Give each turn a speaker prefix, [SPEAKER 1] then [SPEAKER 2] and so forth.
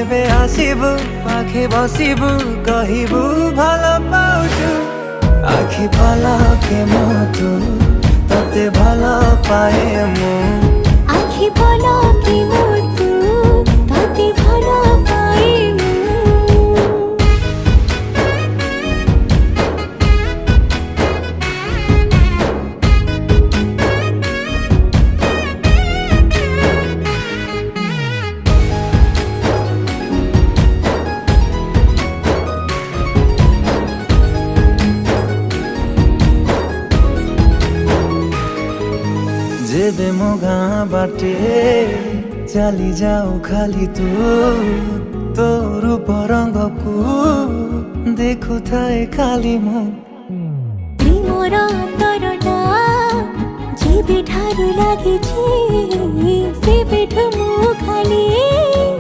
[SPEAKER 1] जेबे आसिबु पाखे बसिबु कहिबु भालो पाउछु आखि पलके मतो तते भालो पाए मु
[SPEAKER 2] आखि पलके मतो तते भालो पाए मु
[SPEAKER 1] जेबे मो गाँ बाटे चली जाऊ खाली तू रूप रंग को देखु थाए खाली मु
[SPEAKER 2] प्रेमर अंतरटा जेबे ठारू लागिछि सेबेठु मु खाली